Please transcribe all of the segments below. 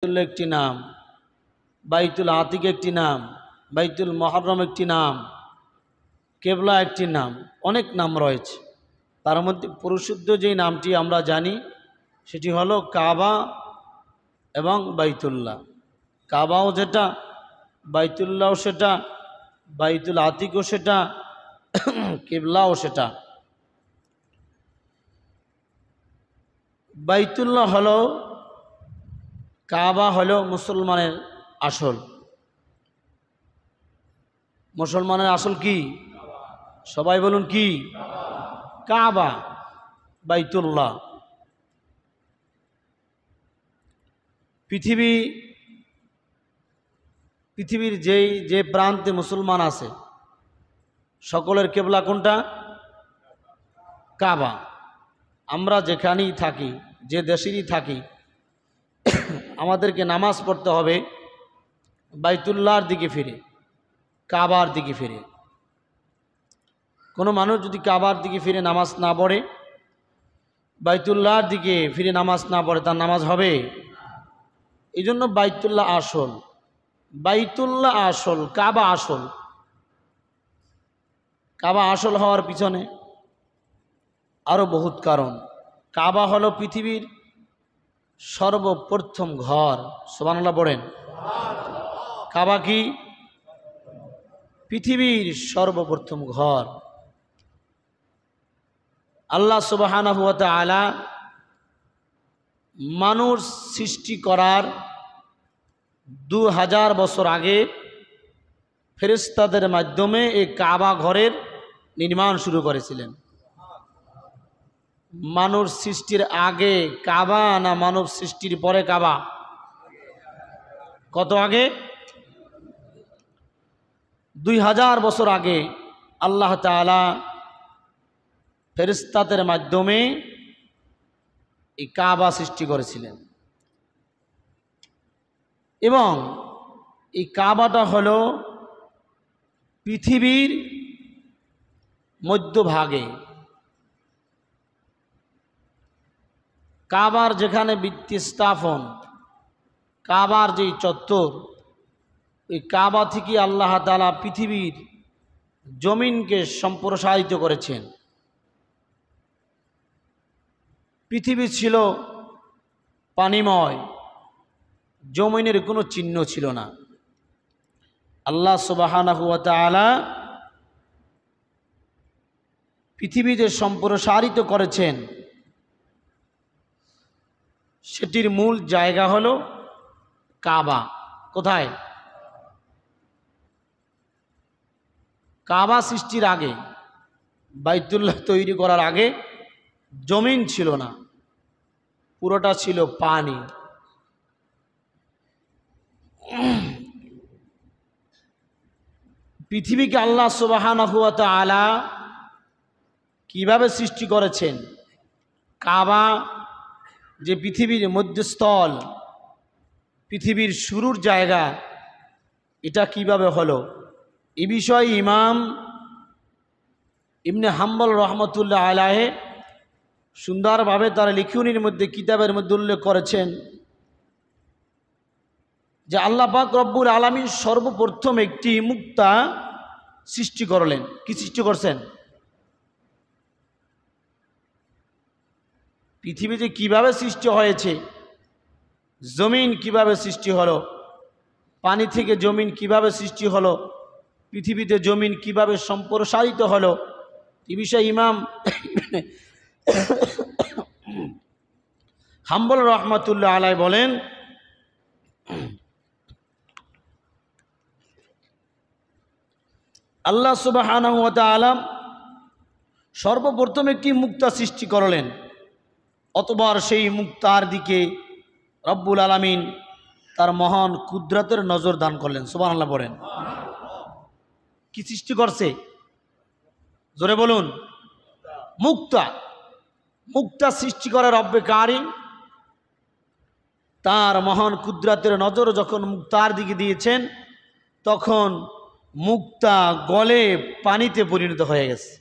বাইতুল্লাহ একটি নাম, বাইতুল আতিক একটি নাম, বাইতুল মুহাররম একটি নাম, কেবলা একটি নাম, অনেক নাম রয়েছে। তার মধ্যে পরিশুদ্ধ যেই নামটি আমরা জানি সেটি হলো কাবা এবং বাইতুল্লাহ। কাবাও যেটা, বাইতুল্লাহও সেটা, বাইতুল আতিকও সেটা, কিবলাও সেটা। বাইতুল্লাহ হলো, কাবা হলো মুসলমানের আসল। মুসলমানের আসল কি? সবাই বলুন কি? কাবা, বাইতুল্লাহ। পৃথিবীর যে প্রান্তে মুসলমান আছে সকলের কেবলা কোনটা? কাবা। আমরা যেখানেই থাকি, যে দেশেরই থাকি, আমাদেরকে নামাজ পড়তে হবে বাইতুল্লাহর দিকে ফিরে, কাবার দিকে ফিরে। কোনো মানুষ যদি কাবার দিকে ফিরে নামাজ না পড়ে, বাইতুল্লাহর দিকে ফিরে নামাজ না পড়ে, তার নামাজ হবে? এই জন্য বাইতুল্লাহ আসল, বাইতুল্লাহ আসল, কাবা আসল। কাবা আসল হওয়ার পিছনে আরও বহুত কারণ। কাবা হলো পৃথিবীর সর্বপ্রথম ঘর। সুবহানাল্লাহ পড়েন। কাবা কি? পৃথিবীর সর্বপ্রথম ঘর। আল্লাহ সুবহানাহু ওয়া তাআলা মানুষ সৃষ্টি করার 2000 বছর আগে ফেরেশতাদের মাধ্যমে এই কাবা ঘরের নির্মাণ শুরু করেছিলেন। মানব সৃষ্টির আগে কাবা না মানব সৃষ্টির পরে কাবা? কত আগে? 2000 বছর আগে আল্লাহ তাআলা ফেরেশতাদের মাধ্যমে এই কাবা সৃষ্টি করেছিলেন। এবং এই কাবাটা হলো পৃথিবীর মধ্যভাগে। কাবার যেখানে ভিত্তি স্থাপন, কাবার যেই চত্বর, ওই কাবা থেকে আল্লাহ তাআলা পৃথিবীর জমিনকে সম্প্রসারিত করেছেন। পৃথিবী ছিল পানিময়, জমিনের কোনো চিহ্ন ছিল না। আল্লাহ সুবহানাহু ওয়া তাআলা পৃথিবীতে সম্প্রসারিত করেছেন, সেটির মূল জায়গা হলো কাবা। কোথায়? কাবা সৃষ্টির আগে, বাইতুল্লাহ তৈরি করার আগে জমিন ছিল না, পুরোটা ছিল পানি। পৃথিবীকে আল্লাহ সুবহানাহু ওয়া তাআলা কিভাবে সৃষ্টি করেছেন? কাবা যে পৃথিবীর মধ্যস্থল, পৃথিবীর শুরুর জায়গা, এটা কিভাবে হলো? এ বিষয়ে ইমাম ইবনে হাম্বল রহমতুল্লাহ আলাইহি সুন্দরভাবে তার লিখনির মধ্যে, কিতাবের মধ্যে উল্লেখ করেছেন যে আল্লাহ পাক রব্বুল আলামিন সর্বপ্রথম একটি মুক্তা সৃষ্টি করলেন। কি সৃষ্টি করছেন? পৃথিবীতে কিভাবে সৃষ্টি হয়েছে, জমিন কিভাবে সৃষ্টি হলো, পানি থেকে জমিন কিভাবে সৃষ্টি হলো, পৃথিবীতে জমিন কিভাবে সম্প্রসারিত হলো, এই বিষয়ে ইমাম হাম্বল রহমতুল্লাহ আলাইহি বলেন, আল্লাহ সুবহানাহু ওয়া তাআলা সর্বপ্রথম একটি মুক্তা সৃষ্টি করলেন। অতঃপর সেই মুক্তার দিকে রব্বুল আলামিন তার মহান কুদরতের নজর দান করলেন। সুবহানাল্লাহ বলেন। কি সৃষ্টি করছে? জোরে বলুন। মুক্তা। মুক্তা সৃষ্টি করে রব্বে কারিম তার মহান কুদরতের নজর যখন মুক্তার দিকে দিয়েছেন, তখন মুক্তা গলে পানিতে পরিণত হয়ে গেছে।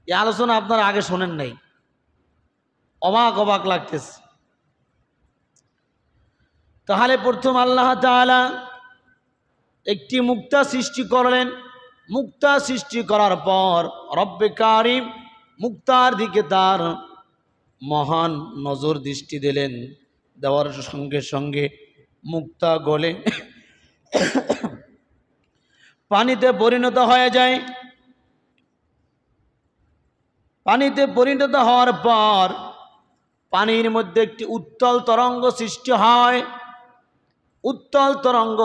এই আলোচনা আপনারা আগে শোনেন নাই, অবাক অবাক লাগতেছে। তাহলে প্রথম আল্লাহ তাআলা একটি মুক্তা সৃষ্টি করলেন। মুক্তা সৃষ্টি করার পর রব্বে কারিম মুক্তার দিকে তার মহান নজর দৃষ্টি দিলেন। দেওয়ার সঙ্গে সঙ্গে মুক্তা গলে পানিতে পরিণত হয়ে যায়। পানিতে পরিণত হওয়ার পর পানির মধ্যে একটি উত্তল তরঙ্গ সৃষ্টি হয়। উত্তল তরঙ্গ,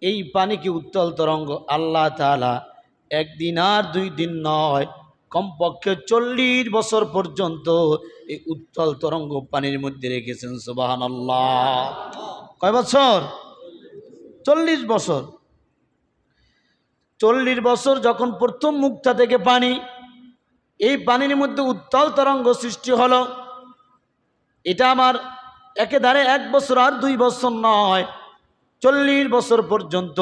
এই পানিকে উত্তল তরঙ্গ আল্লাহ তাআলা একদিন আর 2 দিন নয়, কমপক্ষে 40 বছর পর্যন্ত এই উত্তল তরঙ্গ পানির মধ্যে রেখেছেন। সুবহানাল্লাহ। কয় বছর? 40 বছর। 40 বছর যখন প্রথম মুক্তা থেকে পানি, এই পানির মধ্যে উত্তল তরঙ্গ সৃষ্টি হলো, এটা আমার একেবারে 1 বছর আর 2 বছর নয়, 40 বছর পর্যন্ত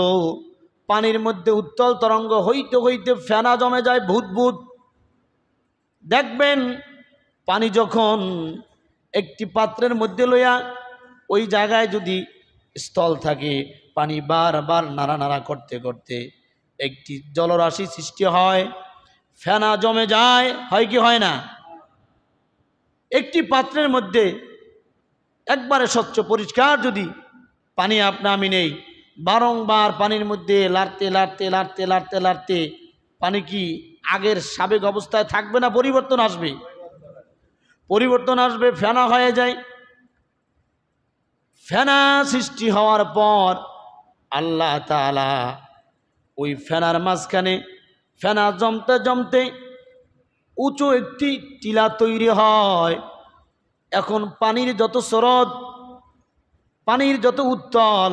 পানির মধ্যে উত্তল তরঙ্গ হইতে হইতে ফেনা জমে যায় ভূত ভূত। দেখবেন পানি যখন একটি পাত্রের মধ্যে লইয়া ওই জায়গায় যদি স্থল থাকে, পানি বারবার নাড়ানাড়া করতে করতে একটি জলরাশি সৃষ্টি হয়, ফেনা জমে যায়, হয় কি হয় না? একটি পাত্রের মধ্যে একবারে স্বচ্ছ পরিষ্কার যদি পানি আমি নেই, বারংবার পানির মধ্যে লাড়তে লাড়তে লাড়তে লাড়তে লাড়তে পানি কি আগের সাবেক অবস্থায় থাকবে না পরিবর্তন আসবে? পরিবর্তন আসবে, ফেনা হয়ে যায়। ফেনা সৃষ্টি হওয়ার পর আল্লাহ তাআলা ওই ফেনার মাঝখানে ফেনা জমতে জমতে উঁচু একটি টিলা তৈরি হয়। এখন পানির যত স্রোত, পানির যত উত্তল,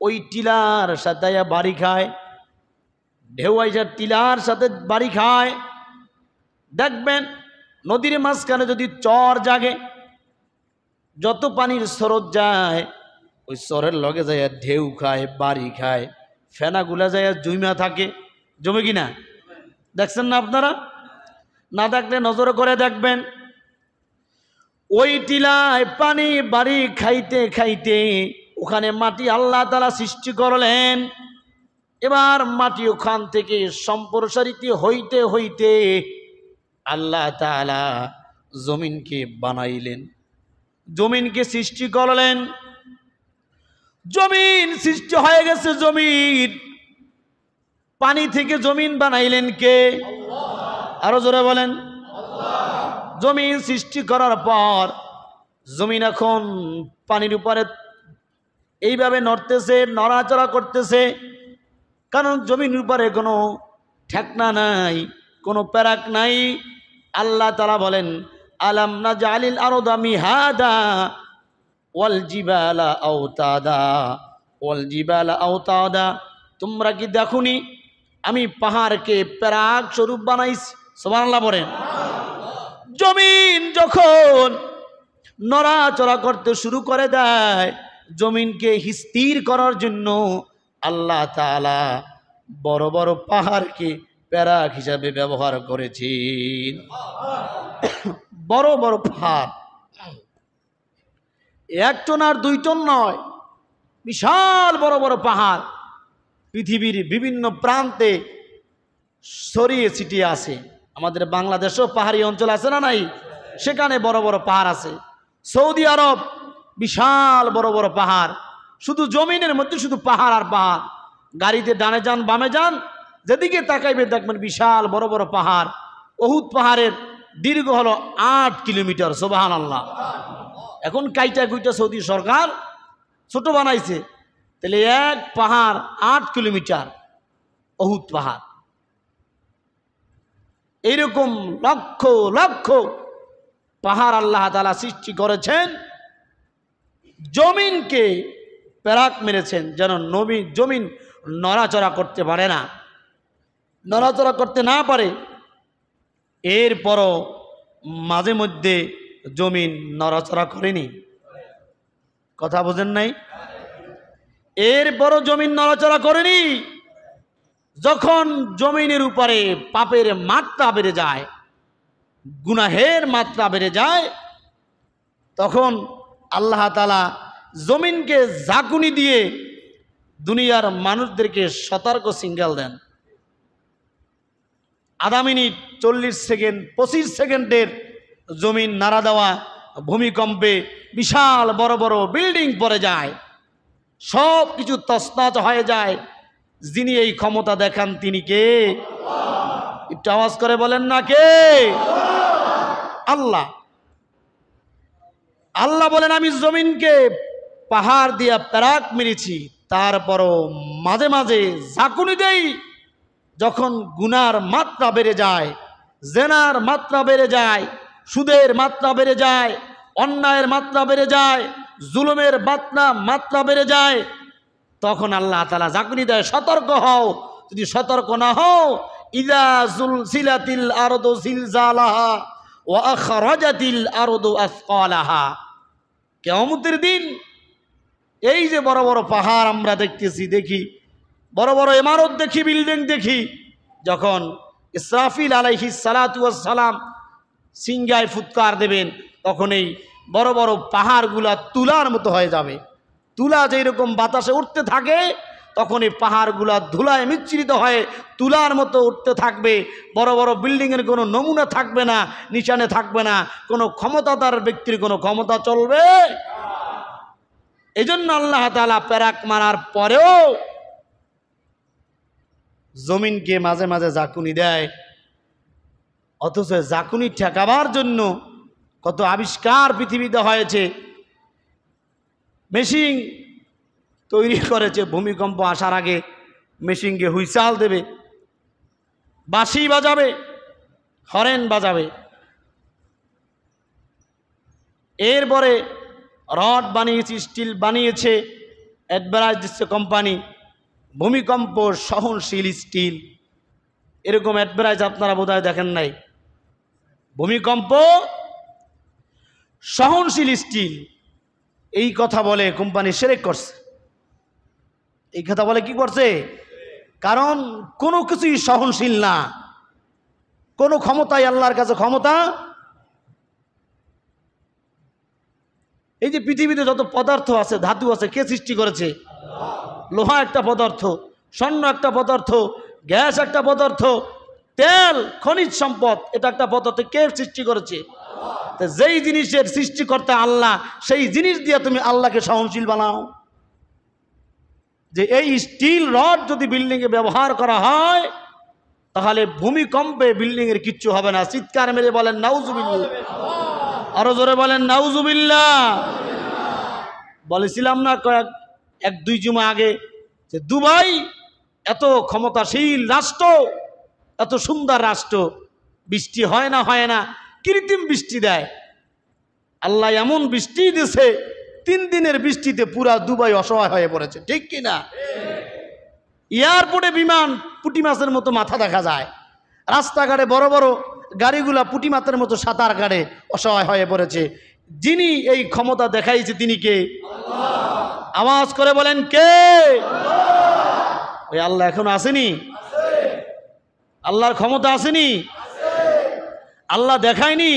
ওই টিলার সাথে বাড়ি খায়, ঢেউ আইসা টিলার সাথে বাড়ি খায়। দেখবেন নদীর মাঝখানে যদি চর জাগে, যত পানির স্রোত যায় ওই চরের লগে যায় ঢেউ খায়, বাড়ি খায়, ফেনাগুলা যায় জমা থাকে। জমে কিনা দেখছেন না আপনারা? না দেখলে নজর করে দেখবেন, ওই টিলায় পানি বাড়ি খাইতে খাইতে ওখানে মাটি আল্লাহ তাআলা সৃষ্টি করলেন। এবার মাটি ওখান থেকে সম্প্রসারিত হইতে হইতে আল্লাহ তাআলা জমিনকে বানাইলেন, জমিনকে সৃষ্টি করলেন। জমিন সৃষ্টি হয়ে গেছে। জমিন, পানি থেকে জমিন বানাইলেন কে? আরো জোরে বলেন। জমিন সৃষ্টি করার পর জমিন এখন পানির উপরে এইভাবে নড়তেছে, নড়াচড়া করতেছে, কারণ জমিনের উপরে কোনো ঠেকনা নাই, কোনো প্যারাক নাই। আল্লাহ তাআলা বলেন, আলাম নাজআলিল আরদা মিহাদা ওয়াল জিবালা আওতাদা ওয়াল জিবালা আওতাদা। তোমরা কি দেখোনি আমি পাহাড়কে প্যারাক স্বরূপ বানাইছি? সুবহানাল্লাহ বলেন। জমিন যখন নড়াচড়া করতে শুরু করে দেয়, জমিনকে স্থির করার জন্য আল্লাহ তাআলা বড় বড় পাহাড়কে প্যারাক হিসাবে ব্যবহার করেছেন। বড় বড় পাহাড়, 1 টন আর 2 টন নয়, বিশাল বড় বড় পাহাড় পৃথিবীর বিভিন্ন প্রান্তে ছড়িয়ে ছিটিয়ে আছে। আমাদের বাংলাদেশেও পাহাড়ি অঞ্চল আছে না নাই? সেখানে বড় বড় পাহাড় আছে। সৌদি আরব বিশাল বড় বড় পাহাড়, শুধু জমিনের মধ্যে শুধু পাহাড় আর পাহাড়। গাড়িতে ডানে যান বামে যান, যেদিকে তাকাইবে দেখবেন বিশাল বড় বড় পাহাড়। উহুদ পাহাড়ের দীর্ঘ হলো 8 কিলোমিটার। সুবহানাল্লাহ। এখন কাইটা কুইটা সৌদি সরকার ছোট বানাইছে, তাহলে এক পাহাড় 8 কিলোমিটার, উহুদ পাহাড়। এইরকম লক্ষ লক্ষ পাহাড় আল্লাহ তাআলা সৃষ্টি করেছেন। জমিনকে প্যারাক মেরেছেন যেন জমিন নড়াচড়া করতে পারে না, নড়াচড়া করতে না পারে। এরপরও মাঝে মধ্যে জমিন নড়াচড়া করেনি। কথা বোঝেন নাই? এরপরও জমিন নড়াচড়া করেনি। যখন জমিনের উপরে পাপের মাত্রা বেড়ে যায়, গুনাহের মাত্রা বেড়ে যায়, তখন আল্লাহ তাআলা জমিনকে ঝাঁকুনি দিয়ে দুনিয়ার মানুষদেরকে সতর্ক সিগন্যাল দেন। আধা মিনিট, 40 সেকেন্ড, 25 সেকেন্ডের জমিন নাড়া দেওয়া ভূমিকম্পে বিশাল বড় বড় বিল্ডিং পড়ে যায়, সব কিছু তছনছ হয়ে যায়। যিনি এই ক্ষমতা দেখান তিনি কে? একটু আওয়াজ করে বলেন না কে? আল্লাহ। আল্লাহ বলেন আমি জমিনকে পাহাড় দিয়া প্যারাক মেরেছি, তারপরও মাঝে মাঝে ঝাঁকুনি দেই। যখন গুনার মাত্রা বেড়ে যায়, জেনার মাত্রা বেড়ে যায়, সুদের মাত্রা বেড়ে যায়, অন্যায়ের মাত্রা বেড়ে যায়, জুলুমের মাত্রা বেড়ে যায়, তখন আল্লাহ তাআলা ঝাঁকুনি দেয়, সতর্ক হও। যদি সতর্ক না হও, ইযা জুলজিলাতিল আরদু জিলজালাহা ওয়া আখরাজাতিল আরদু আসকালাহা। কিয়ামতের দিন এই যে বড় বড় পাহাড় আমরা দেখতেছি, দেখি বড় বড় ইমারত দেখি, বিল্ডিং দেখি, যখন ইসরাফিল আলাইহিস সালাতু ওয়াস সালাম সিংহায় ফুৎকার দেবেন, তখন এই বড় বড় পাহাড়গুলা তুলার মতো হয়ে যাবে। তুলা যেরকম বাতাসে উঠতে থাকে, তখন এই পাহাড়গুলা ধুলায় মিশ্রিত হয়ে তুলার মতো উঠতে থাকবে। বড় বড় বিল্ডিংয়ের কোনো নমুনা থাকবে না, নিশানে থাকবে না, কোনো ক্ষমতাদার ব্যক্তির কোনো ক্ষমতা চলবে। এই জন্য আল্লাহ তাআলা প্যারাক মারার পরেও জমিনকে মাঝে মাঝে ঝাঁকুনি দেয়। অথচ ঝাঁকুনি ঠেকাবার জন্য কত আবিষ্কার পৃথিবীতে হয়েছে। মেশিন তৈরি করেছে, ভূমিকম্প আসার আগে মেশিনকে হুইসাল দেবে, বাঁশি বাজাবে, হরেন বাজাবে। এরপরে রড বানিয়েছে, স্টিল বানিয়েছে, অ্যাডভার্টাইজ দিচ্ছে কোম্পানি, ভূমিকম্প সহনশীল স্টিল। এরকম অ্যাডভার্টাইজ আপনারা বোধহয় দেখেন নাই। ভূমিকম্প সহনশীল স্টিল, এই কথা বলে কোম্পানি শিরক করছে। এই কথা বলে কি করছে? কারণ কোনো কিছুই সহনশীল না, কোনো ক্ষমতাই আল্লাহর কাছে ক্ষমতা। এই যে পৃথিবীতে যত পদার্থ আছে, ধাতু আছে, কে সৃষ্টি করেছে? লোহা একটা পদার্থ, স্বর্ণ একটা পদার্থ, গ্যাস একটা পদার্থ, তেল, খনিজ সম্পদ এটা একটা পদার্থ। কে সৃষ্টি করেছে? যেই জিনিসের সৃষ্টিকর্তা আল্লাহ, সেই জিনিস দিয়ে তুমি আল্লাহকে সহনশীল বানাও। যে এই স্টিল রড যদি বিল্ডিংয়ে ব্যবহার করা হয়, তাহলে ভূমিকম্পে বিল্ডিংয়ের কিচ্ছু হবে না। চিৎকার মেরে বলেন নাউজুবিল্লাহ, আরো জোরে বলেন নাউজুবিল্লাহ। বলেছিলাম না এক দুই জুমা আগে যে দুবাই এত ক্ষমতাশীল রাষ্ট্র, এত সুন্দর রাষ্ট্র, বৃষ্টি হয় না, কৃত্রিম বৃষ্টি দেয়। আল্লাহ এমন বৃষ্টি দিয়েছে, 3 দিনের বৃষ্টিতে পুরা দুবাই অসহায় হয়ে পড়েছে, ঠিক কিনা? এয়ারপোর্টে বিমান পুঁটি মাছের মতো মাথা দেখা যায়, রাস্তাঘাটে বড় বড় গাড়িগুলা পুঁটি মাছের মতো সাঁতার কাটে, অসহায় হয়ে পড়েছে। যিনি এই ক্ষমতা দেখাইছে তিনি কে? আওয়াজ করে বলেন কে? ওই আল্লাহ এখন আসেনি? আল্লাহর ক্ষমতা আসেনি? আল্লাহ দেখায়নি?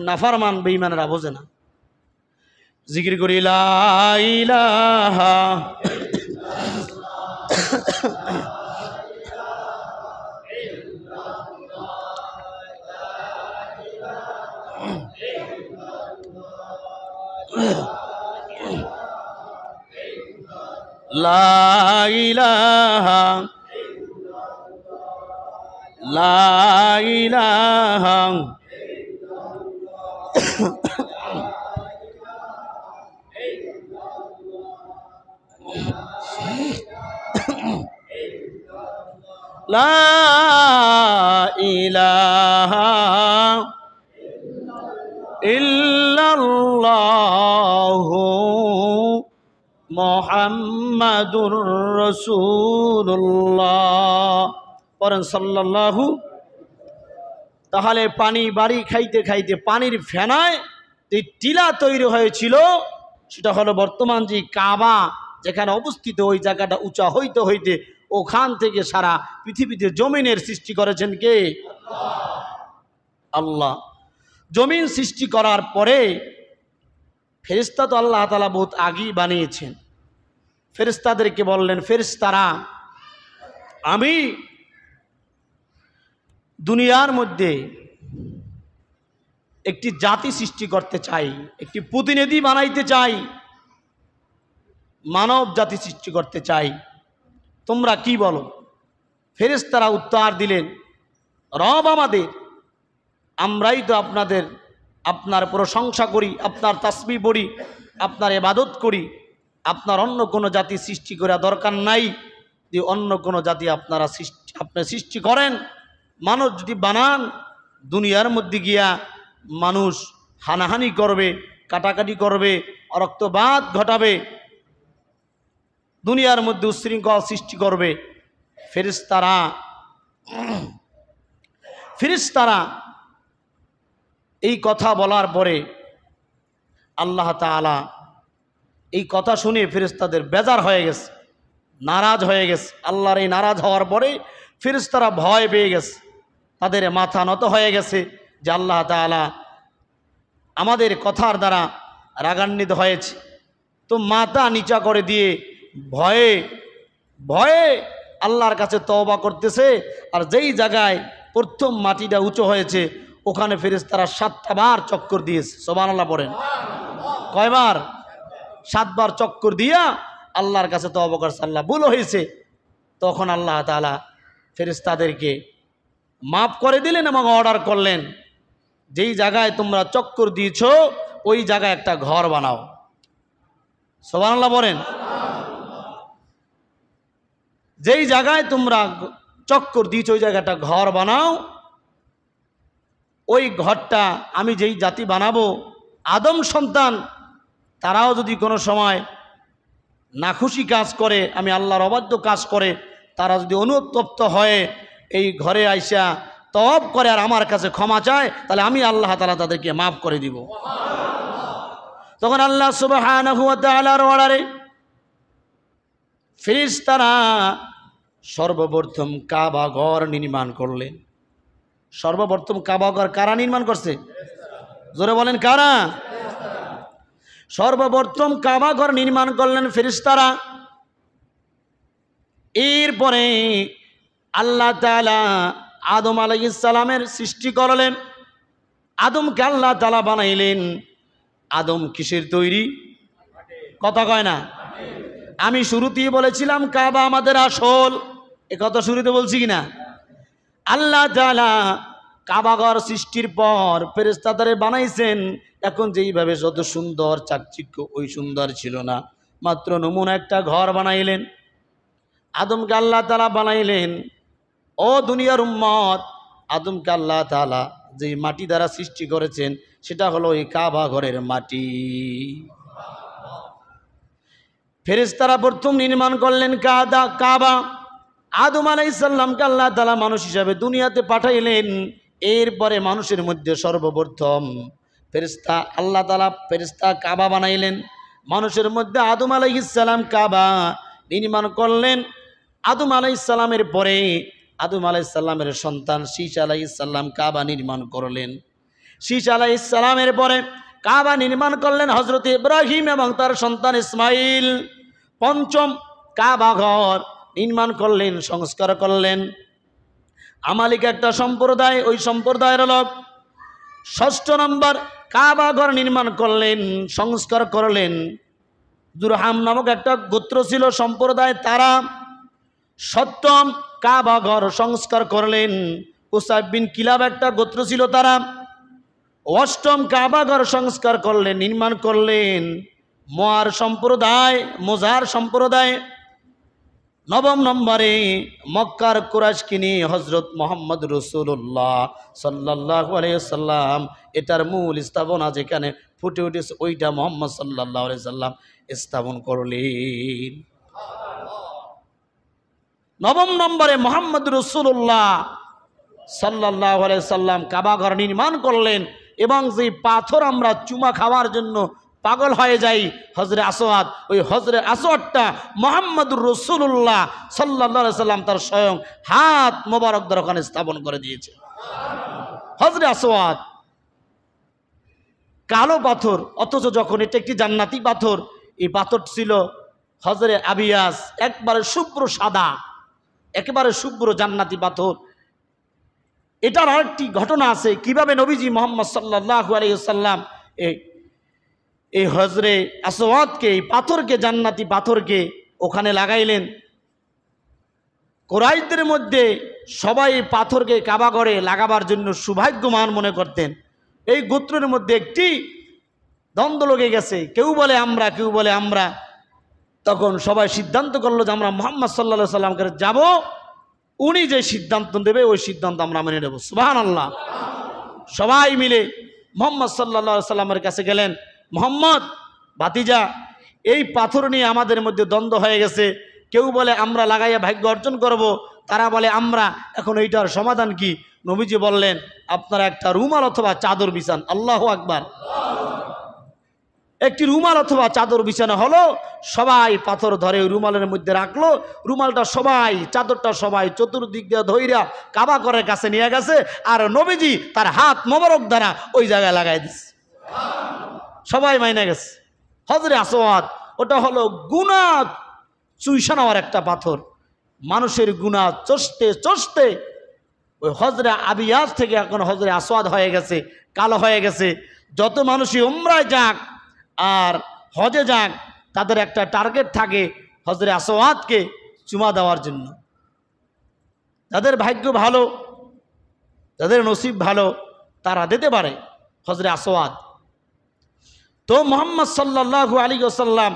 নাফরমান বেঈমানেরা বোঝে না। জিকির করি লা ইলাহা লা ইলাহা লা ইলাহা লা ইলাহা ইল্লাল্লাহু মুহাম্মাদুর রাসূলুল্লাহ। পড়েন সাল্লাল্লাহু। তাহলে পানি বাড়ি খাইতে খাইতে পানির ফেনায় যে টিলা তৈরি হয়েছিল, সেটা হলো বর্তমান যে কাবা যেখানে অবস্থিত, ওই জায়গাটা উঁচা হইতে হইতে ওখান থেকে সারা পৃথিবীতে জমিনের সৃষ্টি করেছেন কে? আল্লাহ। জমিন সৃষ্টি করার পরে ফেরেশতা তো আল্লাহ তাআলা বহুত আগেই বানিয়েছেন। ফেরেশতাদেরকে বললেন, ফেরেশতারা, আমি দুনিয়ার মধ্যে একটি জাতি সৃষ্টি করতে চাই, একটি প্রতিনিধি বানাইতে চাই, মানব জাতি সৃষ্টি করতে চাই, তোমরা কি বলো? ফেরেশতারা উত্তর দিলেন, রব আমাদের, আমরাই তো আপনার প্রশংসা করি, আপনার তাসবিহ পড়ি, আপনার ইবাদত করি, আপনার অন্য কোনো জাতি সৃষ্টি করা দরকার নাই। যে অন্য কোনো জাতি আপনি সৃষ্টি করেন, মানুষ যদি বানান, দুনিয়ার মধ্যে গিয়া মানুষ হানাহানি করবে, কাটাকাটি করবে, রক্তপাত ঘটাবে, দুনিয়ার মধ্যে উচ্ছৃঙ্খল সৃষ্টি করবে। ফেরেশতারা এই কথা বলার পরে আল্লাহ তাআলা এই কথা শুনে ফেরেশতাদের বেজার হয়ে গেছে, নারাজ হয়ে গেছে। আল্লাহর এই নারাজ হওয়ার পরে ফেরেশতারা ভয় পেয়ে গেছে, তাদের মাথা নত হয়ে গেছে যে আল্লাহ তাআলা আমাদের কথার দ্বারা রাগান্বিত হয়েছে। তো মাথা নিচা করে দিয়ে ভয়ে ভয়ে আল্লাহর কাছে তওবা করতেছে। আর যেই জায়গায় প্রথম মাটিটা উঁচু হয়েছে ওখানে ফেরেশতারা 7টা বার চক্কর দিয়েছে। সুবহানাল্লাহ পড়েন। কয়বার? 7 বার চক্কর দিয়া আল্লাহর কাছে তওবা করছে, আল্লাহ ভুল হয়েছে। তখন আল্লাহ তাআলা ফেরেশতাদেরকে মাফ করে দিলেন এবং অর্ডার করলেন, যেই জায়গায় তোমরা চক্কর দিয়েছ ওই জায়গায় একটা ঘর বানাও। সুবহানাল্লাহ বলেন। যেই জায়গায় তোমরা চক্কর দিয়েছ ওই জায়গাটা ঘর বানাও। ওই ঘরটা আমি যেই জাতি বানাবো, আদম সন্তান, তারাও যদি কোনো সময় নাখুশি কাজ করে, আমি আল্লাহর অবাধ্য কাজ করে, তারা যদি অনুতপ্ত হয়ে এই ঘরে আইসা তওবা করে আর আমার কাছে ক্ষমা চায়, তাহলে আমি আল্লাহ তাআলা তাদেরকে মাফ করে দিব। তখন আল্লাহ সুবহানাহু ওয়া তাআলার অর্ডারে ফেরেশতারা সর্বপ্রথম কাবা ঘর নির্মাণ করলেন। সর্বপ্রথম কাবা ঘর কারা নির্মাণ করছে? জোরে বলেন, কারা? সর্বপ্রথম কাবা ঘর নির্মাণ করলেন ফেরেশতারা। এরপরে আল্লাহ তাআলা আদম আলাইহিস সালামের সৃষ্টি করলেন। আদমকে আল্লাহ তাআলা বানাইলেন। আদম কিসের তৈরি? কথা কয় না। আমি শুরুতেই বলেছিলাম কাবা আমাদের আসল, এ কথা শুরুতে বলছি কিনা? আল্লাহ তাআলা কাবাঘর সৃষ্টির পর ফেরেশতাদের বানাইছেন। এখন যেইভাবে যত সুন্দর চাকচিক্য ওই সুন্দর ছিল না, মাত্র নমুনা একটা ঘর বানাইলেন। আদমকে আল্লাহ তাআলা বানাইলেন। ও দুনিয়ার উম্মত, আদমকে আল্লাহ তাআলা যে মাটি দ্বারা সৃষ্টি করেছেন সেটা হলো এই কাবা ঘরের মাটি। ফেরেশতারা প্রথম নির্মাণ করলেন কাবা। আদম আলাইহিস সালামকে আল্লাহ তাআলা মানুষ হিসাবে দুনিয়াতে পাঠাইলেন। এরপরে মানুষের মধ্যে সর্বপ্রথম ফেরেশতা আল্লাহ তাআলা ফেরেশতা কাবা বানাইলেন। মানুষের মধ্যে আদম আলাইহিস সালাম কাবা নির্মাণ করলেন। আদম আলাইহিস সালামের পরে আদম আলাইহিস সালামের সন্তান শীশ আলাইহিস সালাম কাবা নির্মাণ করলেন। শীশ আলাইহিস সালামের পরে কাবা নির্মাণ করলেন হযরত ইব্রাহিম এবং তার সন্তান ইসমাইল। পঞ্চম কাবা ঘর নির্মাণ করলেন, সংস্কার করলেন আমালিক একটা সম্প্রদায়, ওই সম্প্রদায়ের লোক। 6ষ্ঠ নম্বর কাবা ঘর নির্মাণ করলেন, সংস্কার করলেন দুরহাম নামক একটা গোত্র ছিল সম্প্রদায়, তারা। 7ম কাবা ঘর সংস্কার করলেন উসাইব বিন কিলাব একটা গোত্র ছিল, তারা। 8ম কাবা ঘর সংস্কার করলেন, নির্মাণ করলেন মোজার সম্প্রদায়। 9ম নম্বরে মক্কার কুরাইশকে নিয়ে হযরত মুহাম্মদ রাসূলুল্লাহ সাল্লাল্লাহু আলাইহি ওয়াসাল্লাম, এটার মূল স্থাপনা যেখানে ফুটে উঠেছে ওইটা মুহাম্মদ সাল্লাল্লাহু আলাইহি ওয়াসাল্লাম স্থাপন করলেন। 9ম নম্বরে মুহাম্মদ রাসূলুল্লাহ সাল্লাল্লাহু আলাইহি ওয়াসাল্লাম কাবা ঘর নির্মাণ করলেন। এবং যে পাথর আমরা চুমা খাওয়ার জন্য পাগল হয়ে যাই, হজরে আসওয়াদ, ওই হজরে আসওয়াদটা মুহাম্মদুর রাসূলুল্লাহ সাল্লাল্লাহু আলাইহি ওয়াসাল্লাম তার স্বয়ং হাত মোবারক দ্বারা ওখানে স্থাপন করে দিয়েছে। হজরে আসওয়াদ কালো পাথর, অথচ যখন এটা একটি জান্নাতি পাথর, এই পাথর ছিল হজরে আবিয়াস, একবারে শুভ্র সাদা, একেবারে শুভ্র জান্নাতি পাথর। এটার আরেকটি ঘটনা আছে, কিভাবে নবীজি মুহাম্মদ সাল্লাল্লাহু আলাইহি ওয়াসাল্লাম এই হজরে আসওয়াদকে, এই পাথরকে, জান্নাতি পাথরকে ওখানে লাগাইলেন। কুরাইশদের মধ্যে সবাই এই পাথরকে কাবা ঘরে লাগাবার জন্য সৌভাগ্যমান মনে করতেন। এই গোত্রের মধ্যে একটি দ্বন্দ্ব লেগে গেছে, কেউ বলে আমরা, কেউ বলে আমরা। তখন সবাই সিদ্ধান্ত করলো যে আমরা মুহাম্মদ সাল্লাল্লাহু আলাইহি ওয়াসাল্লামকে যাব, উনি যে সিদ্ধান্ত দেবে ওই সিদ্ধান্ত আমরা মেনে নেব। সুবহানাল্লাহ। সবাই মিলে মুহাম্মদ সাল্লাল্লাহু আলাইহি ওয়াসাল্লামের কাছে গেলেন, মুহাম্মদ ভাতিজা, এই পাথর নিয়ে আমাদের মধ্যে দ্বন্দ্ব হয়ে গেছে, কেউ বলে আমরা লাগাইয়া ভাগ্য অর্জন করব, তারা বলে আমরা, এখন এইটার সমাধান কি? নবীজি বললেন, আপনারা একটা রুমাল অথবা চাদর বিছান। আল্লাহু আকবার। একটি রুমাল অথবা চাদর বিছানো হলো, সবাই পাথর ধরে ওই রুমালের মধ্যে রাখলো, রুমালটা সবাই, চাদরটা সবাই চতুর্দিক দিয়ে ধইরা কাবা ঘরের কাছে নিয়ে গেছে, আর নবীজি তার হাত মোবারক দ্বারা ওই জায়গায় লাগাই দিচ্ছে। সবাই মাইনে গেছে। হজরে আসওয়াদ ওটা হলো গুনাহ চুইসা নেওয়ার একটা পাথর। মানুষের গুনাহ চষতে চষতে ওই হজরে আবিয়াস থেকে এখন হজরে আসওয়াদ হয়ে গেছে, কালো হয়ে গেছে। যত মানুষই উমরায় যাক আর হজে যাক, তাদের একটা টার্গেট থাকে হজরে আসওয়াদকে চুমা দেওয়ার জন্য। যাদের ভাগ্য ভালো, যাদের নসিব ভালো, তারা দিতে পারে হজরে আসওয়াদ। তো মুহাম্মদ সাল্লাল্লাহু আলাইহি ওয়াসাল্লাম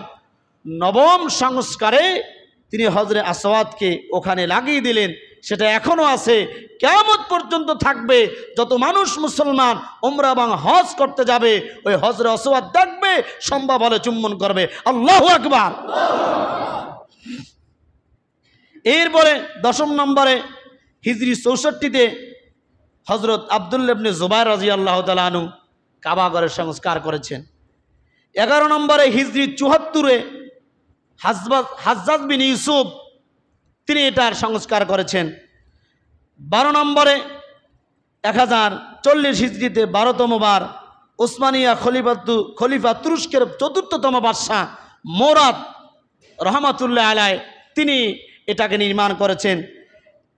নবম সংস্কারে তিনি হজরে আসওয়াদকে ওখানে লাগিয়ে দিলেন। সেটা এখনো আছে, কিয়ামত পর্যন্ত থাকবে। যত মানুষ মুসলমান উমরা এবং হজ করতে যাবে, ওই হজরে আসওয়াদ দেখবে, সম্ভব হলে চুম্বন করবে। আল্লাহু আকবার। এরপরে 10 নম্বরে হিজরি 64-তে হজরত আব্দুল্লাহ ইবনে জুবাইর রাদিয়াল্লাহু তাআলা আনহু কাবা ঘরের সংস্কার করেছেন। 11 নম্বরে হিজরি 74-এ হাজ্জাজ বিন ইউসুফ তিনি এটার সংস্কার করেছেন। 12 নম্বরে 1040 হিজরিতে 12তম বার উসমানিয়া খলিফা তুরস্কের 4র্থতম বাদশাহ মোরাদ রহমাতুল্লাহ আলাইহি তিনি এটাকে নির্মাণ করেছেন।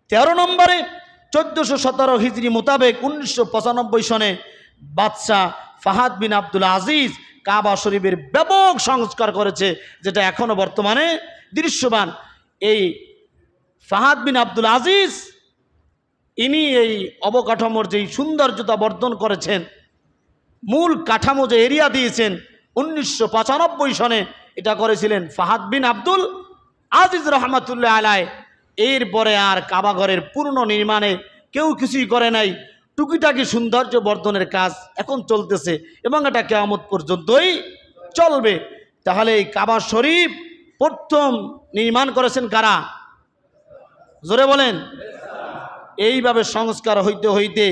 13 নম্বরে 1417 হিজরি মোতাবেক 1995 সনে বাদশাহ ফাহাদ বিন আব্দুল আজিজ কাবা শরীফের ব্যাপক সংস্কার করেছে, যেটা এখনো বর্তমানে দৃশ্যমান। এই ফাহাদ বিন আব্দুল আজিজ ইনি এই অবকাঠামোর যেই সৌন্দর্যতা বর্ধন করেছেন, মূল কাঠামো যে এরিয়া দিয়েছেন 1995 সনে এটা করেছিলেন ফাহাদ বিন আব্দুল আজিজ রহমাতুল্লাহ আলাইহি। এরপরে আর কাবা ঘরের পূর্ণ নির্মাণে কেউ কিছুই করে নাই, টুকিটাকি সৌন্দর্য বর্ধনের কাজ এখন চলতেছে এবং এটা কিয়ামত পর্যন্তই চলবে। তাহলে এই কাবা শরীফ প্রথম নির্মাণ করেছেন কারা? জোরে বলেন। এইভাবে সংস্কার হইতে হইতে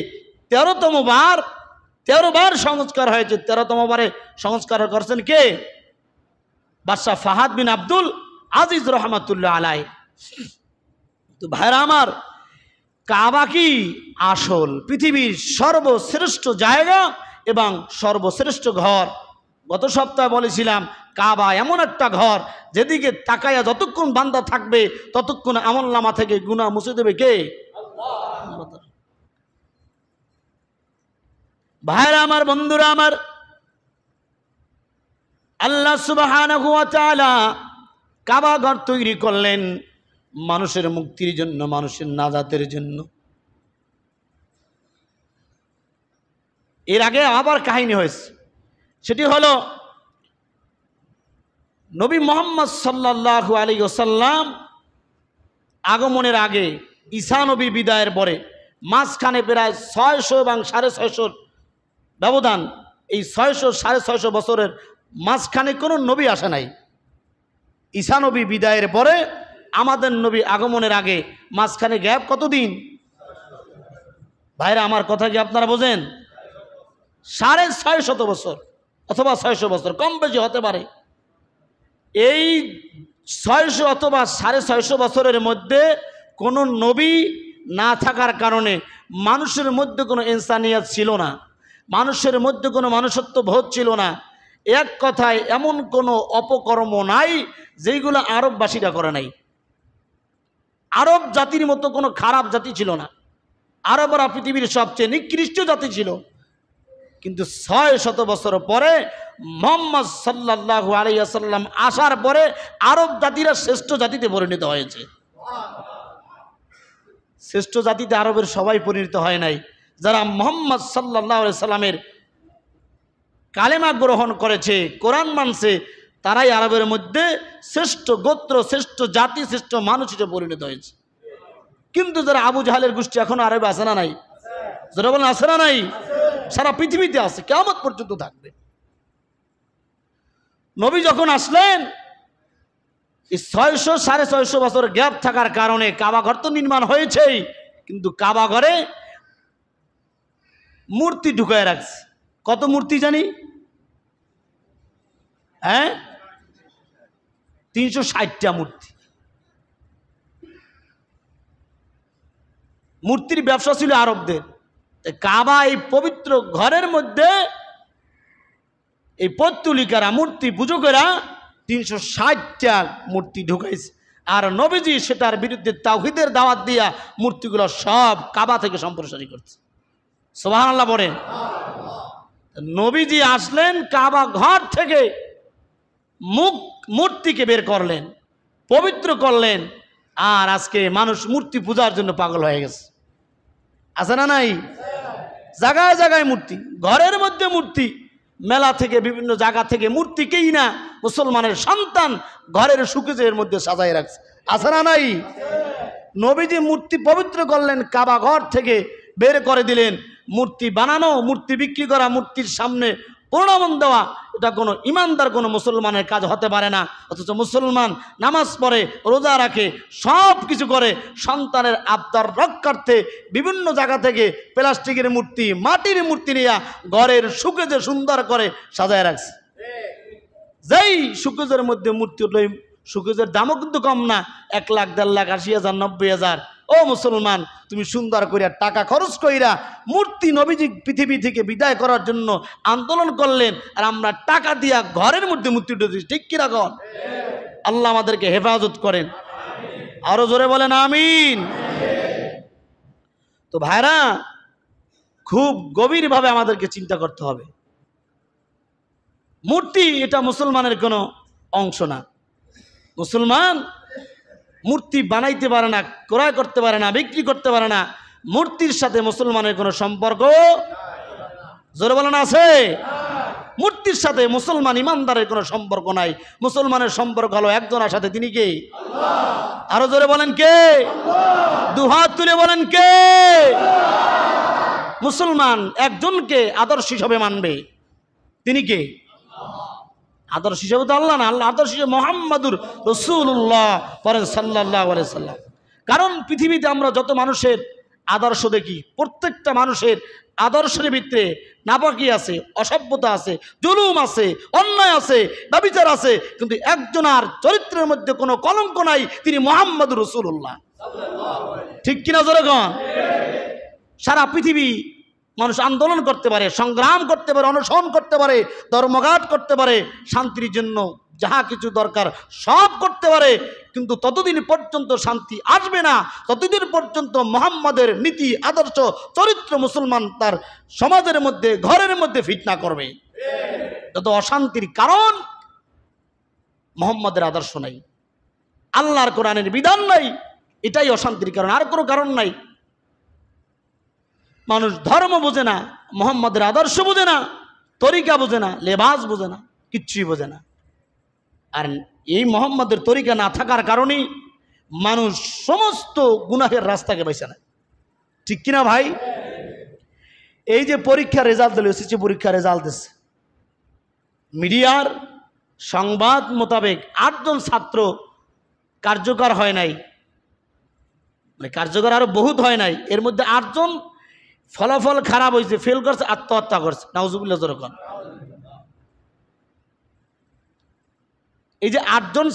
13তম বার 13 বার সংস্কার হয়েছে। 13তম বারে সংস্কার করেছেন কে? বাদশাহ ফাহাদ বিন আব্দুল আজিজ রহমাতুল্লাহ আলাইহি। তো ভাইরা আমার, কাবা কি আসল পৃথিবীর সর্বশ্রেষ্ঠ জায়গা এবং সর্বশ্রেষ্ঠ ঘর। গত সপ্তাহে বলেছিলাম, কাবা এমন একটা ঘর যেদিকে তাকায়া যতক্ষণ বান্দা থাকবে ততক্ষণ আমলনামা থেকে গুনাহ মুছে দেবে কে? আল্লাহ। ভাইরা আমার, বন্ধুরা আমার, আল্লাহ সুবহানাহু ওয়া তাআলা কাবা ঘর তৈরি করলেন মানুষের মুক্তির জন্য, মানুষের নাজাতের জন্য। এর আগে আবার কাহিনী হয়েছে, সেটি হলো নবী মুহাম্মদ সাল্লাল্লাহু আলাইহি ওয়াসাল্লাম আগমনের আগে, ঈসা নবী বিদায়ের পরে মাঝখানে প্রায় 600 এবং 650 ব্যবধান। এই 600 650 বছরের মাঝখানে কোনো নবী আসে নাই। ঈসা নবী বিদায়ের পরে আমাদের নবী আগমনের আগে মাঝখানে গ্যাপ কতদিন? ভাইরা আমার কথা কি আপনারা বোঝেন? 650 বছর অথবা 600 বছর, কম বেশি হতে পারে। এই 600 অথবা 650 বছরের মধ্যে কোনো নবী না থাকার কারণে মানুষের মধ্যে কোনো ইনসানিয়াত ছিল না। মানুষের মধ্যে কোনো মানুষত্ব বোধ ছিল না। এক কথায় এমন কোনো অপকর্ম নাই যেগুলো আরববাসীরা করে নাই। আরব জাতির মতো কোনো খারাপ জাতি ছিল না। আরবরা পৃথিবীর সবচেয়ে নিকৃষ্ট জাতি ছিল। কিন্তু ৬০০ বছর পরে মুহাম্মদ সাল্লাল্লাহু আলাইহি ওয়াসাল্লাম আসার পরে আরব জাতিরা শ্রেষ্ঠ জাতিতে পরিণত হয়েছে। শ্রেষ্ঠ জাতিতে আরবের সবাই পরিণত হয় নাই। যারা মুহাম্মদ সাল্লাল্লাহু আলাইহি সাল্লামের কালেমা গ্রহণ করেছে, কোরআন মানছে, তারাই আরবের মধ্যে শ্রেষ্ঠ গোত্র, শ্রেষ্ঠ জাতি, শ্রেষ্ঠ মানুষ হিসেবে পরিণত হয়েছে। কিন্তু যারা আবু জাহেলের গোষ্ঠী এখনো আরবে আছে না নাই? যারা বলেন আছে না নাই? সারা পৃথিবীতে আছে, কিয়ামত পর্যন্ত থাকবে। নবী যখন আসলেন, এই ৬০০-৬৫০ বছর গ্যাপ থাকার কারণে কাবা ঘর তো নির্মাণ হয়েছেই, কিন্তু কাবা ঘরে মূর্তি ঢুকায় রাখছে। কত মূর্তি জানি? হ্যাঁ, ৩৬০টা মূর্তি। মূর্তির ব্যবসা ছিল আরবদের। কাবা এই পবিত্র ঘরের মধ্যে এই পত্তলিকারা মূর্তি পূজকেরা ৩৬০টা মূর্তি ঢুকাইছে। আর নবীজি সেটার বিরুদ্ধে তাওহীদের দাওয়াত দিয়া মূর্তিগুলো সব কাবা থেকে সম্প্রসারণ করছে। সুবহানাল্লাহ বলেন। নবীজি আসলেন, কাবা ঘর থেকে মূর্তিকে বের করলেন, পবিত্র করলেন। আর আজকে মানুষ মূর্তি পূজার জন্য পাগল হয়ে গেছে। আছে না নাই? জায়গায় জায়গায় মূর্তি, ঘরের মধ্যে মূর্তি, মেলা থেকে বিভিন্ন জায়গা থেকে মূর্তিকেই না মুসলমানের সন্তান ঘরের শোকেজের মধ্যে সাজায় রাখছে। আছে না নাই? নবীজি মূর্তি পবিত্র করলেন, কাবা ঘর থেকে বের করে দিলেন। মূর্তি বানানো, মূর্তি বিক্রি করা, মূর্তির সামনে প্রণামন দেওয়া, এটা কোনো ইমানদার কোনো মুসলমানের কাজ হতে পারে না। অথচ মুসলমান নামাজ পড়ে, রোজা রাখে, সব কিছু করে, সন্তানের আবদার রক্ষার্থে বিভিন্ন জায়গা থেকে প্লাস্টিকের মূর্তি, মাটির মূর্তি নিয়ে ঘরের শোকেজে সুন্দর করে সাজায় রাখছে। যেই শোকেজের মধ্যে মূর্তি উঠল, শোকেজের দামও কিন্তু কম না, ১ লাখ, ১.৫ লাখ, ৮০,০০০, ৯০,০০০। ও মুসলমান, তুমি সুন্দর করিয়া টাকা খরচ কইরা মূর্তি নবীজি পৃথিবী থেকে বিদায় করার জন্য আন্দোলন করলেন, আর আমরা টাকা দিয়া ঘরের মধ্যে মূর্তি উঠেছি। ঠিক কিনা কন? আল্লাহ আমাদেরকে হেফাজত করেন। আরো জোরে বলেন আমিন। তো ভাইরা, খুব গভীরভাবে আমাদেরকে চিন্তা করতে হবে। মূর্তি এটা মুসলমানের কোনো অংশ না। মুসলমান মূর্তি বানাইতে পারে না, ক্রয় করতে পারে না, বিক্রি করতে পারে না। মূর্তির সাথে মুসলমানের কোনো সম্পর্ক, জোরে বলেন, আছে? মূর্তির সাথে মুসলমান ইমানদারের কোনো সম্পর্ক নাই। মুসলমানের সম্পর্ক হলো একজনের সাথে, তিনি কে? আরো জোরে বলেন কে? দুহাত তুলে বলেন কে? মুসলমান একজনকে আদর্শ হিসেবে মানবে, তিনি কে? আদর্শ হিসেবে তো আল্লাহ না, আল্লাহ আদর্শ হিসেবে মুহাম্মাদুর রাসূলুল্লাহ পড়েন সাল্লাল্লাহু আলাইহি সাল্লাম। কারণ পৃথিবীতে আমরা যত মানুষের আদর্শ দেখি, প্রত্যেকটা মানুষের আদর্শের ভিতরে নাপাকি আছে, অসভ্যতা আছে, জুলুম আছে, অন্যায় আছে, ব্যভিচার আছে, কিন্তু একজনের চরিত্রের মধ্যে কোনো কলঙ্ক নাই, তিনি মুহাম্মাদুর রাসূলুল্লাহ। ঠিক কিনা জোরে কন? সারা পৃথিবী মানুষ আন্দোলন করতে পারে, সংগ্রাম করতে পারে, অনশন করতে পারে, ধর্মঘাট করতে পারে, শান্তির জন্য যাহা কিছু দরকার সব করতে পারে, কিন্তু ততদিন পর্যন্ত শান্তি আসবে না ততদিন পর্যন্ত মুহাম্মাদের নীতি, আদর্শ, চরিত্র মুসলমান তার সমাজের মধ্যে, ঘরের মধ্যে ফিতনা করবে। যত অশান্তির কারণ মুহাম্মাদের আদর্শ নাই, আল্লাহর কোরআনের বিধান নাই, এটাই অশান্তির কারণ, আর কোনো কারণ নাই। মানুষ ধর্ম বোঝে না, মুহাম্মাদের আদর্শ বোঝে না, তরিকা বোঝে না, লেবাস বোঝে না, কিচ্ছুই বোঝে না। আর এই মুহাম্মাদের তরিকা না থাকার কারণেই মানুষ সমস্ত গুনাহের রাস্তাকে বেছে নেয়। ঠিক কিনা ভাই? এই যে পরীক্ষার রেজাল্ট দিল, এসেছে পরীক্ষার রেজাল্ট দিচ্ছে, মিডিয়ার সংবাদ মোতাবেক ৮ জন ছাত্র কার্যকর হয় নাই, মানে কার্যকর আরো বহুত হয় নাই, এর মধ্যে ৮ জন ফলাফল খারাপ হয়েছে, ফেল করছে, আত্মহত্যা করছে। নাউজুবিল্লাহ যখন এই যে ৮ জন